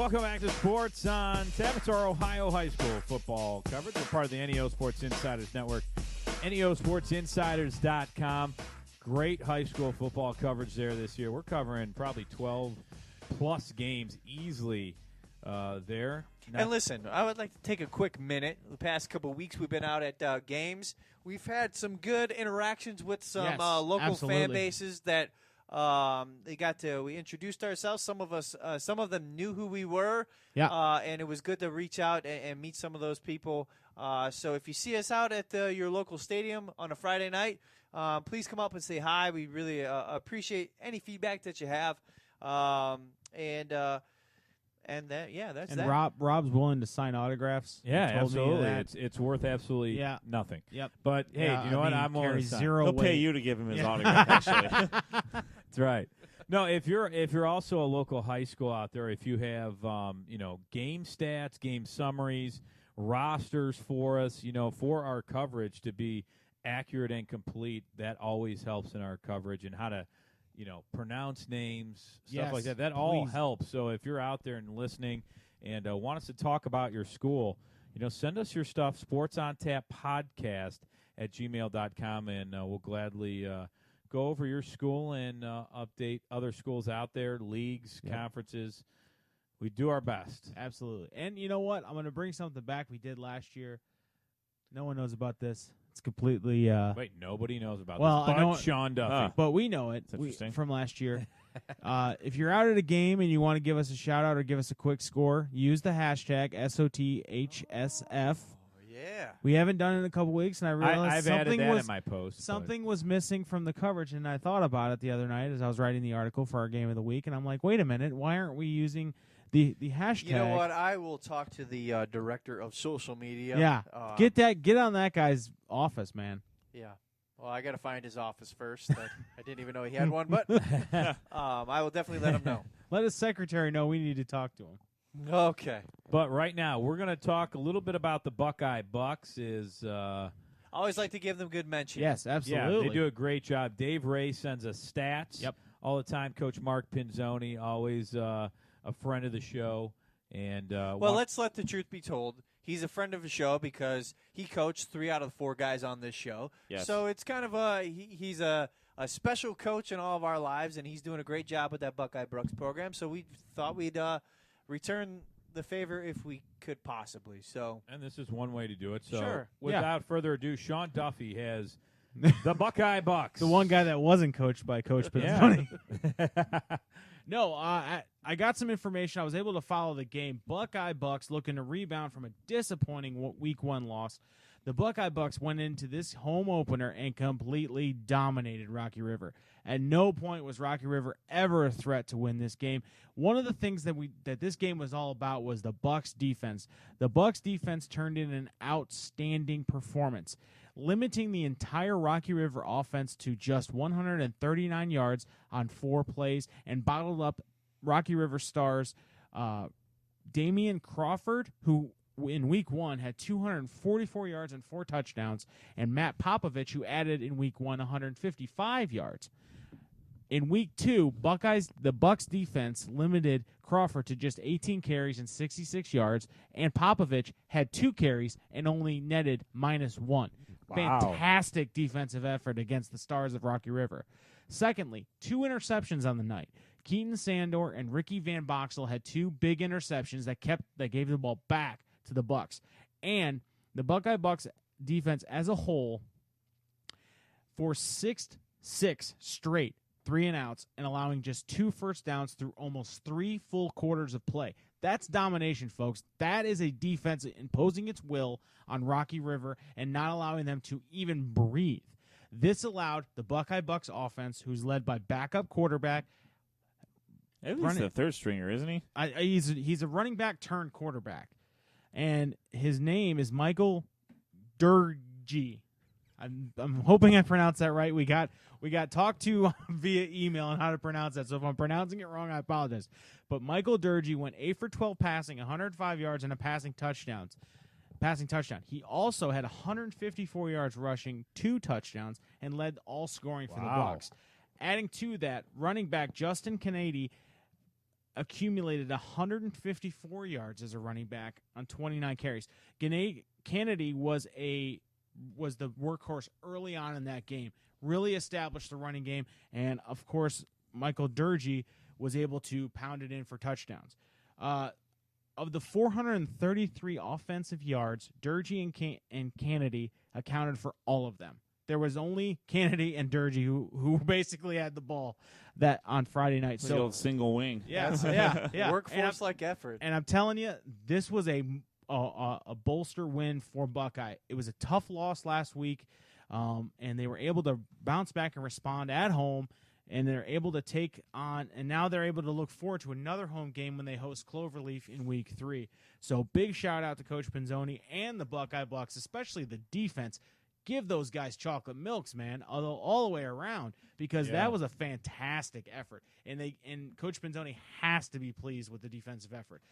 Welcome back to Sports on Tap. It's our Ohio high school football coverage. We're part of the NEO Sports Insiders Network, neosportsinsiders.com. Great high school football coverage there this year. We're covering probably 12-plus games easily there. And listen, I would like to take a quick minute. The past couple of weeks we've been out at games. We've had some good interactions with some local fan bases that we introduced ourselves. Some of them knew who we were. Yeah. And it was good to reach out and meet some of those people. So if you see us out at your local stadium on a Friday night, please come up and say hi. We really appreciate any feedback that you have. That's that. Rob's willing to sign autographs. Yeah, absolutely. It's worth absolutely nothing. Yep. But hey, you know what? I'm willing to sign. He'll pay you to give him his autograph. Actually, that's right. No, if you're also a local high school out there, if you have game stats, game summaries, rosters for us, for our coverage to be accurate and complete, that always helps in our coverage, and how to pronounce names, stuff like that. That all helps. So if you're out there and listening and want us to talk about your school, send us your stuff, sportsontap.podcast@gmail.com, and we'll gladly go over your school and update other schools out there, leagues, conferences. We do our best. Absolutely. And you know what? I'm going to bring something back we did last year. No one knows about this. It's completely wait, nobody knows about this. But I know Sean Duffy. But we know it from last year. If you're out at a game and you want to give us a shout-out or give us a quick score, use the hashtag SOTHSF. Yeah. We haven't done it in a couple weeks, and I realized I've added that in my post. Something was missing from the coverage, and I thought about it the other night as I was writing the article for our Game of the Week, and I'm like, wait a minute, why aren't we using the hashtag? You know what? I will talk to the director of social media. Yeah. Get on that guy's office, man. Yeah. Well, I got to find his office first. I didn't even know he had one, but I will definitly let him know. Let his secretary know we need to talk to him. Okay. But right now, we're going to talk a little bit about the Buckeye Bucks. I always like to give them good mention. Yes, absolutely. Yeah, they do a great job. Dave Ray sends us stats all the time. Coach Mark Pinzoni, always a friend of the show. And let's let the truth be told. He's a friend of the show because he coached 3 out of the 4 guys on this show. Yes. So it's kind of he's a special coach in all of our lives, and he's doing a great job with that Buckeye Bucks program. So we thought we'd return the favor if we could possibly. And this is one way to do it. So sure. Without further ado, Sean Duffy has the Buckeye Bucks. The one guy that wasn't coached by Coach Pinzoni. No, I got some information. I was able to follow the game. Buckeye Bucks looking to rebound from a disappointing Week 1 loss. The Buckeye Bucks went into this home opener and completely dominated Rocky River. At no point was Rocky River ever a threat to win this game. One of the things that this game was all about was the Bucks defense. The Bucks defense turned in an outstanding performance, limiting the entire Rocky River offense to just 139 yards on 4 plays, and bottled up Rocky River stars Damian Crawford, who in Week 1 had 244 yards and 4 touchdowns, and Matt Popovich, who added in Week 1 155 yards. In Week 2, the Bucks defense limited Crawford to just 18 carries and 66 yards, and Popovich had 2 carries and only netted -1. Wow. Fantastic defensive effort against the stars of Rocky River. Secondly, 2 interceptions on the night. Keaton Sandor and Ricky Van Boxel had 2 big interceptions that gave the ball back to the Bucks. And the Buckeye Bucks defense as a whole forced 6 straight 3-and-outs and allowing just 2 first downs through almost 3 full quarters of play. That's domination, folks. That is a defense imposing its will on Rocky River and not allowing them to even breathe. This allowed the Buckeye Bucks offense, who's led by backup quarterback. At least the third stringer, isn't he? He's a running back turned quarterback. And his name is Michael Durgee. I'm hoping I pronounced that right. We got talked to via email on how to pronounce that. So if I'm pronouncing it wrong, I apologize. But Michael Durgee went 8 for 12 passing, 105 yards, and a passing touchdown. He also had 154 yards rushing, 2 touchdowns, and led all scoring for the Bucks. Adding to that, running back Justin Kennedy accumulated 154 yards as a running back on 29 carries. Kennedy was the workhorse early on in that game, really established the running game, and, of course, Michael Durgee was able to pound it in for touchdowns. Of the 433 offensive yards, Durgee and Kennedy accounted for all of them. There was only Kennedy and Durgee who basically had the ball that on Friday night. The old single wing. Yeah. Workforce-like effort. And I'm telling you, this was a bolster win for Buckeye. It was a tough loss last week, and they were able to bounce back and respond at home, and they're able to take on, and now they're able to look forward to another home game when they host Cloverleaf in Week 3. So big shout-out to Coach Pinzoni and the Buckeye Bucks, especially the defense. Give those guys chocolate milks, man, all the way around, because that was a fantastic effort. And Coach Pinzoni has to be pleased with the defensive effort.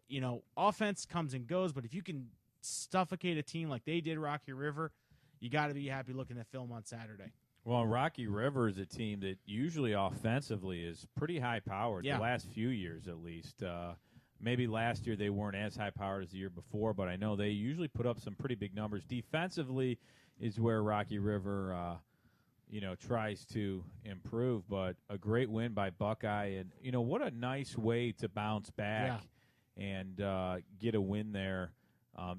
You know, offense comes and goes, but if you can suffocate a team like they did Rocky River, you got to be happy looking at film on Saturday. Well, Rocky River is a team that usually offensively is pretty high-powered, the last few years at least. Maybe last year they weren't as high-powered as the year before, but I know they usually put up some pretty big numbers. Defensively is where Rocky River, tries to improve. But a great win by Buckeye, and what a nice way to bounce back and get a win there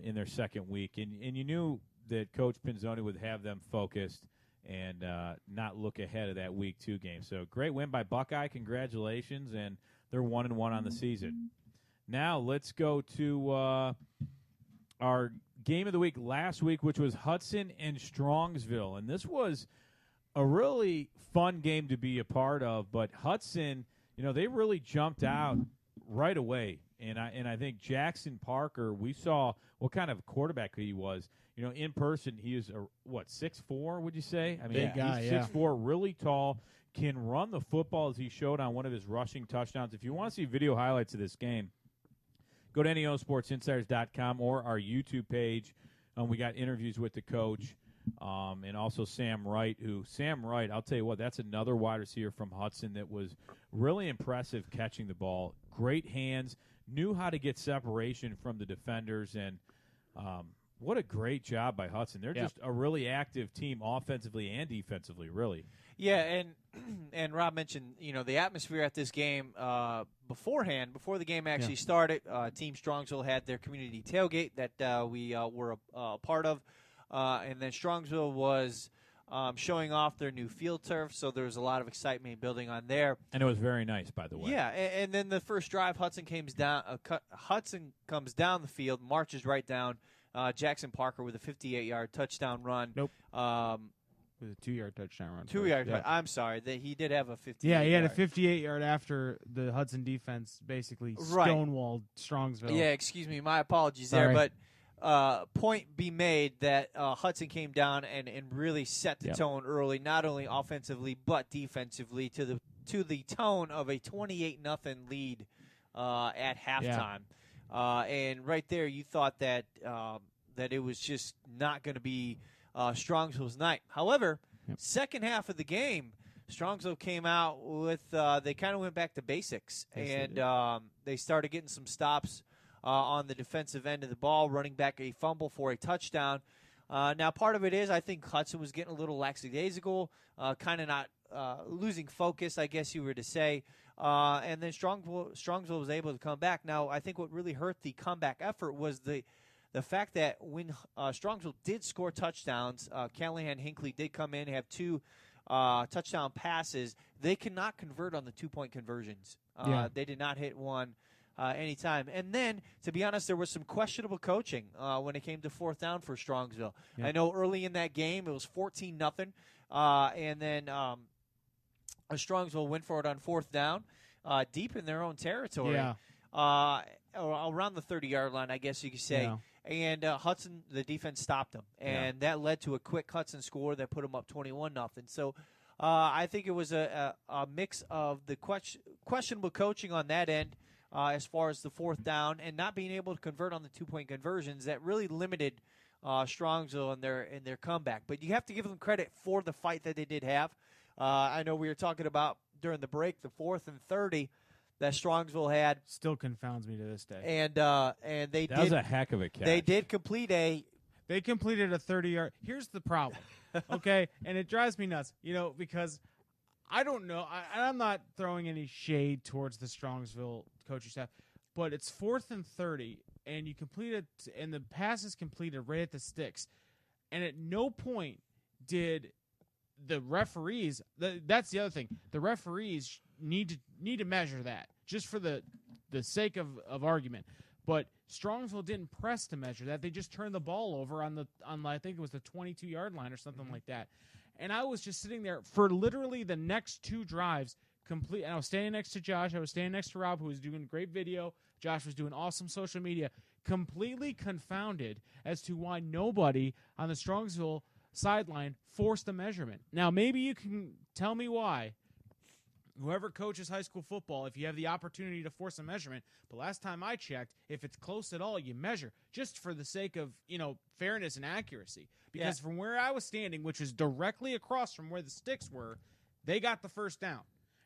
in their second week. And you knew that Coach Pinzoni would have them focused and not look ahead of that Week 2 game. So great win by Buckeye. Congratulations, and they're 1-1 on the season. Now let's go to our game of the week last week, which was Hudson and Strongsville. And this was a really fun game to be a part of. But Hudson, they really jumped out right away. And I think Jackson Parker, we saw what kind of quarterback he was. In person, he is 6'4", would you say? I mean, big guy, he's 6'4", really tall, can run the football as he showed on one of his rushing touchdowns. If you want to see video highlights of this game, go to neosportsinsiders.com or our YouTube page. We got interviews with the coach and also Sam Wright, I'll tell you what, that's another wide receiver from Hudson that was really impressive catching the ball. Great hands, knew how to get separation from the defenders, and what a great job by Hudson. They're just a really active team offensively and defensively, really. Yeah, and Rob mentioned, the atmosphere at this game beforehand, before the game actually started. Team Strongsville had their community tailgate that we were a part of, and then Strongsville was showing off their new field turf, so there was a lot of excitement building on there. And it was very nice, by the way. Yeah, and then the first drive, Hudson comes down the field, marches right down. Jackson Parker with a 58-yard touchdown run. Nope. With a 2-yard touchdown run. 2-yard. I'm sorry. He did have a 58. Yeah, he had a 58-yard after the Hudson defense basically stonewalled Strongsville. Yeah, excuse me. My apologies there. But point be made that Hudson came down and really set the tone early, not only offensively but defensively, to the tone of a 28-0 lead at halftime. And right there, you thought that it was just not going to be Strongsville's night. However, second half of the game, Strongsville came out with they kind of went back to basics, and they started getting some stops on the defensive end of the ball, running back a fumble for a touchdown. Now, part of it is I think Hudson was getting a little lackadaisical, kind of not losing focus, I guess you were to say. And then Strongsville was able to come back. Now, I think what really hurt the comeback effort was the fact that when Strongsville did score touchdowns, Callahan Hinckley did come in, have 2 touchdown passes. They could not convert on the 2-point conversions. They did not hit one anytime. And then, to be honest, there was some questionable coaching when it came to fourth down for Strongsville. I know early in that game it was 14-0, and then Strongsville went for it on fourth down, deep in their own territory, around the 30-yard line, I guess you could say. Yeah. And Hudson, the defense stopped them, and that led to a quick Hudson score that put them up 21-0. So I think it was a mix of the questionable coaching on that end as far as the fourth down and not being able to convert on the 2-point conversions that really limited Strongsville in their comeback. But you have to give them credit for the fight that they did have. I know we were talking about during the break, the 4th and 30. that Strongsville had. Still confounds me to this day. And they that was a heck of a catch. They did complete They completed a 30-yard. Here's the problem, okay? And it drives me nuts, because I don't know. I'm not throwing any shade towards the Strongsville coaching staff, but it's 4th and 30, and you complete it, and the pass is completed right at the sticks. And at no point did the referees. That's the other thing. The referees need to measure that just for the sake of argument. But Strongsville didn't press to measure that. They just turned the ball over on I think it was the 22-yard line or something like that. And I was just sitting there for literally the next 2 drives complete. And I was standing next to Josh. I was standing next to Rob, who was doing great video. Josh was doing awesome social media. Completely confounded as to why nobody on the Strongsville sideline forced a measurement. Now, maybe you can tell me why. Whoever coaches high school football, if you have the opportunity to force a measurement, but last time I checked, if it's close at all, you measure just for the sake of, fairness and accuracy. Because from where I was standing, which was directly across from where the sticks were, they got the first down.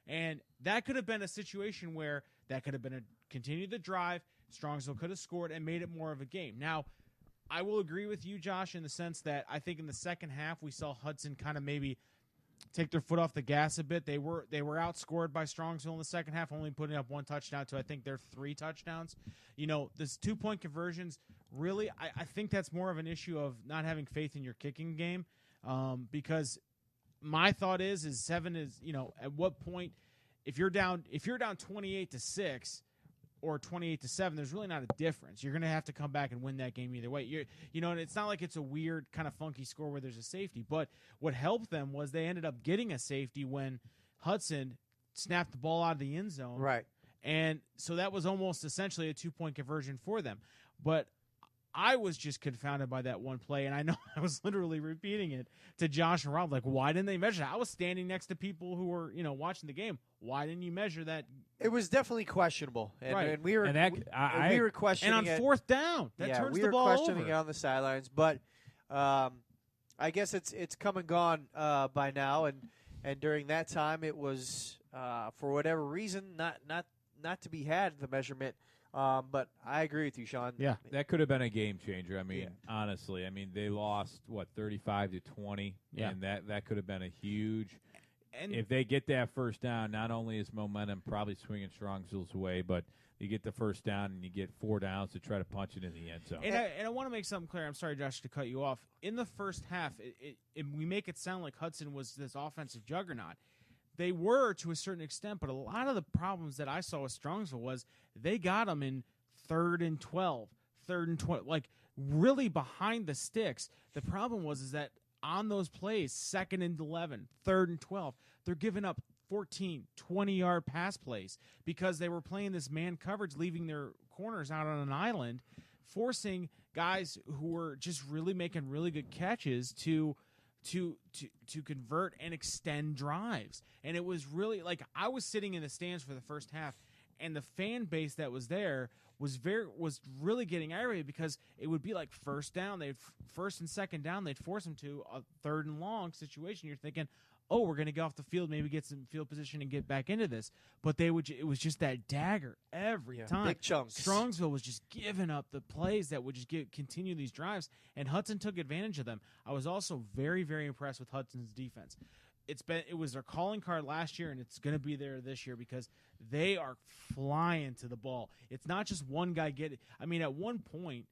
And that could have been a situation where that could have been continued the drive, Strongsville could have scored and made it more of a game. Now, I will agree with you, Josh, in the sense that I think in the second half we saw Hudson kind of maybe take their foot off the gas a bit. They were outscored by Strongsville in the second half, only putting up 1 touchdown to I think their 3 touchdowns. This 2-point conversions, really, I think that's more of an issue of not having faith in your kicking game, because my thought is 7 is, at what point if you're down 28-6 or 28-7, there's really not a difference. You're going to have to come back and win that game either way. And it's not like it's a weird kind of funky score where there's a safety. But what helped them was they ended up getting a safety when Hudson snapped the ball out of the end zone. Right. And so that was almost essentially a 2-point conversion for them. But I was just confounded by that one play, and I know I was literally repeating it to Josh and Rob, like, why didn't they measure that? I was standing next to people who were, watching the game. Why didn't you measure that? It was definitely questionable, and, right. and we were we were questioning it. And on 4th down, that turns the ball over. We were questioning it on the sidelines, but I guess it's come and gone by now, and during that time it was for whatever reason not to be had, the measurement. But I agree with you, Sean. Yeah, that could have been a game changer. I mean, honestly, they lost 35-20, and that could have been a huge. And if they get that first down, not only is momentum probably swinging Strongsville's way, but you get the first down and you get 4 downs to try to punch it in the end zone. And I want to make something clear. I'm sorry, Josh, to cut you off. In the first half, we make it sound like Hudson was this offensive juggernaut. They were to a certain extent, but a lot of the problems that I saw with Strongsville was they got them in 3rd and 12, 3rd and 20, like really behind the sticks. The problem was that on those plays, 2nd and 11, 3rd and 12, they're giving up 14, 20-yard pass plays because they were playing this man coverage, leaving their corners out on an island, forcing guys who were just really making really good catches to convert and extend drives. And it was really like I was sitting in the stands for the first half, and the fan base that was there was really getting irritated because it would be like first and 2nd down, they'd force them to a 3rd and long situation. You're thinking, oh, we're going to get off the field, maybe get some field position and get back into this. But it was just that dagger every time. Big chunks. Strongsville was just giving up the plays that would just continue these drives, and Hudson took advantage of them. I was also very, very impressed with Hudson's defense. It was their calling card last year, and it's going to be there this year because they are flying to the ball. It's not just one guy getting. At one point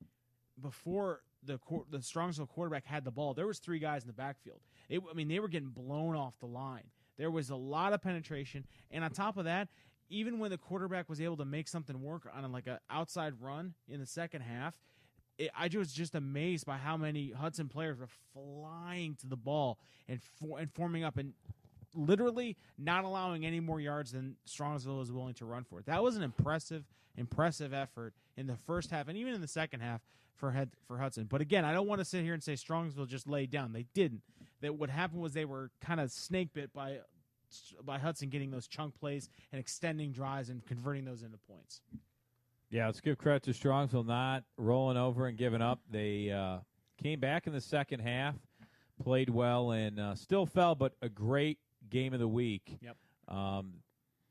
before the Strongsville quarterback had the ball, there was 3 guys in the backfield. They were getting blown off the line. There was a lot of penetration, and on top of that, even when the quarterback was able to make something work on an outside run in the second half, I was just amazed by how many Hudson players were flying to the ball and forming up and literally not allowing any more yards than Strongsville was willing to run for. That was an impressive effort in the first half and even in the second half for Hudson. But again, I don't want to sit here and say Strongsville just laid down. They didn't. That what happened was they were kind of snake bit by Hudson getting those chunk plays and extending drives and converting those into points. Yeah, let's give credit to Strongsville not rolling over and giving up. They came back in the second half, played well, and still fell, but a great game of the week. Yep.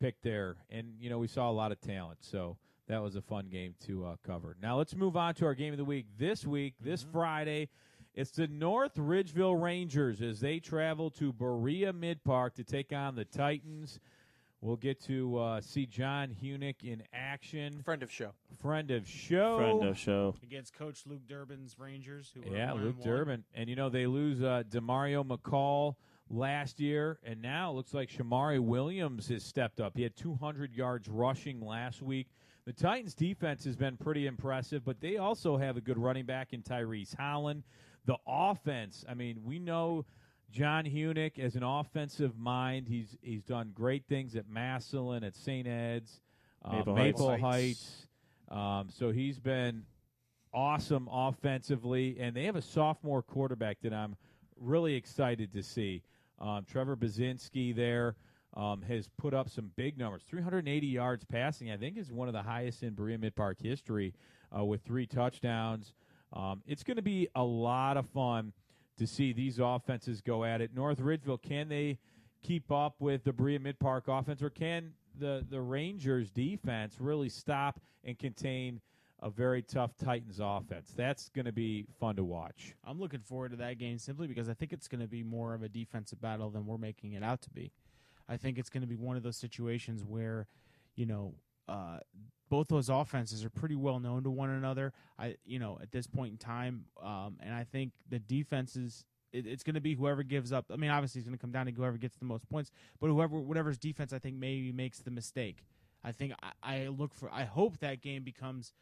picked there. And, we saw a lot of talent. So that was a fun game to cover. Now let's move on to our game of the week. This Friday, it's the North Ridgeville Rangers as they travel to Berea Mid-Park to take on the Titans. We'll get to see John Hunick in action. Friend of show. Against Coach Luke Durbin's Rangers. Luke Durbin. And, they lose DeMario McCall last year, and now it looks like Shamari Williams has stepped up. He had 200 yards rushing last week. The Titans' defense has been pretty impressive, but they also have a good running back in Tyrese Holland. The offense, we know John Hunick as an offensive mind. He's done great things at Massillon, at St. Ed's, Maple Heights. So he's been awesome offensively, and they have a sophomore quarterback that I'm really excited to see. Trevor Bazinski there has put up some big numbers. 380 yards passing, I think, is one of the highest in Berea Mid-Park history with 3 touchdowns. It's going to be a lot of fun to see these offenses go at it. North Ridgeville, can they keep up with the Berea Mid-Park offense, or can the Rangers defense really stop and contain a very tough Titans offense? That's going to be fun to watch. I'm looking forward to that game simply because I think it's going to be more of a defensive battle than we're making it out to be. I think it's going to be one of those situations where, both those offenses are pretty well known to one another. At this point in time, and I think the defenses, it's going to be whoever gives up. Obviously, it's going to come down to whoever gets the most points, but whatever's defense, I think maybe makes the mistake. I think I hope that game becomes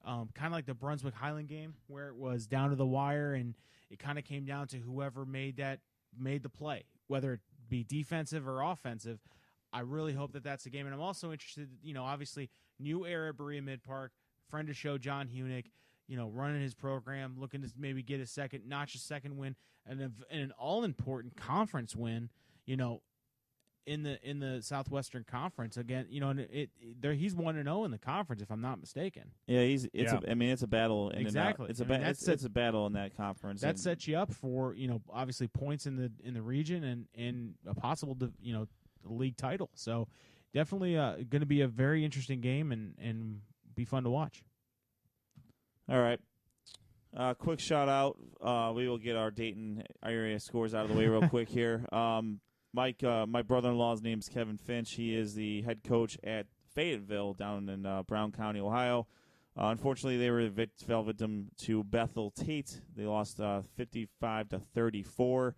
kind of like the Brunswick Highland game, where it was down to the wire, and it kind of came down to whoever made the play, whether it be defensive or offensive. I really hope that that's the game, and I'm also interested. Obviously, new era at Berea Mid-Park, friend of show John Hunick, running his program, looking to maybe get a second win, and an all-important conference win. In the Southwestern Conference again, he's 1-0 in the conference, if I'm not mistaken. Yeah, it's a battle. Exactly, it's a battle in that conference. That sets you up for obviously points in the region and a possible league title. So definitely going to be a very interesting game and be fun to watch. All right. Quick shout out. We will get our Dayton area scores out of the way real quick here. Mike, my brother-in-law's name is Kevin Finch. He is the head coach at Fayetteville down in Brown County, Ohio. Unfortunately, they fell victim to Bethel Tate. They lost 55-34.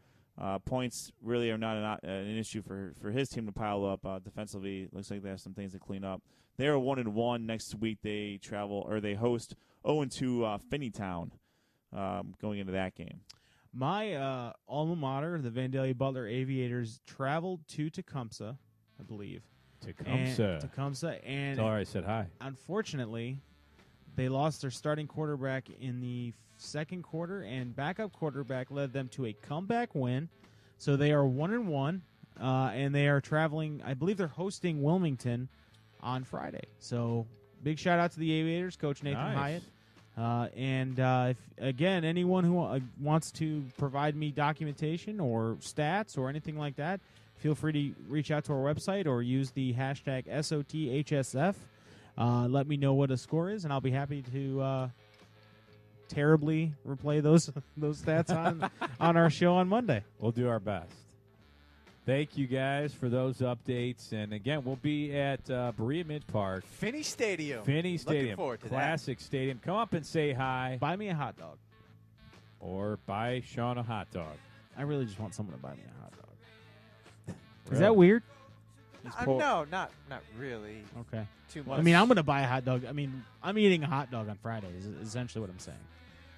Points really are not an issue for his team to pile up. Defensively, looks like they have some things to clean up. They're 1-1. Next week they host 0-2 Finneytown going into that game. My alma mater, the Vandalia Butler Aviators, traveled to Tecumseh, I believe. Tecumseh. And Sorry, I said hi. Unfortunately, they lost their starting quarterback in the second quarter, and backup quarterback led them to a comeback win. So they are 1-1, and they are traveling. I believe they're hosting Wilmington on Friday. So big shout out to the Aviators, Coach Nathan Hyatt. If anyone who wants to provide me documentation or stats or anything like that, feel free to reach out to our website or use the hashtag SOTHSF. Let me know what a score is, and I'll be happy to terribly replay those stats on our show on Monday. We'll do our best. Thank you guys for those updates. And again, we'll be at Berea Mid-Park. Finney Stadium. Looking forward to Classic Stadium. Come up and say hi. Buy me a hot dog. Or buy Sean a hot dog. I really just want someone to buy me a hot dog. Is that weird? No, not really. Okay. Too much. I'm going to buy a hot dog. I'm eating a hot dog on Friday is essentially what I'm saying.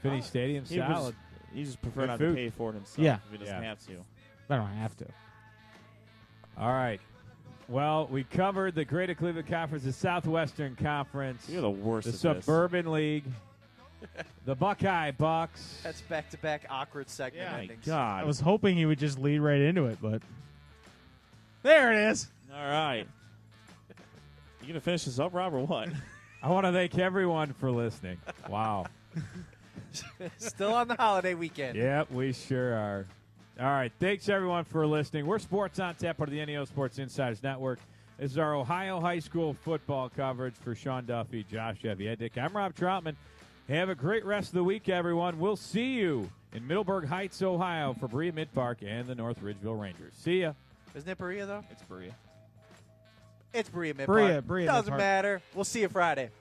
Finney Stadium salad. You just prefer not to pay for it himself if he doesn't have to. I don't have to. All right. Well, we covered the Greater Cleveland Conference, the Southwestern Conference. You're the worst. The Suburban League, the Buckeye Bucks. That's back-to-back awkward segment endings. God. I was hoping he would just lead right into it, but there it is. All right. You gonna finish this up, Rob, or what? I want to thank everyone for listening. Wow. Still on the holiday weekend. Yep, we sure are. All right. Thanks, everyone, for listening. We're Sports on Tap, part of the NEO Sports Insiders Network. This is our Ohio high school football coverage for Sean Duffy, Josh Eviedik. I'm Rob Troutman. Have a great rest of the week, everyone. We'll see you in Middleburg Heights, Ohio for Berea Mid-Park and the North Ridgeville Rangers. See ya. Isn't it Berea, though? It's Berea. It's Berea Mid-Park. Berea Doesn't Mid-Park. matter. We'll see you Friday.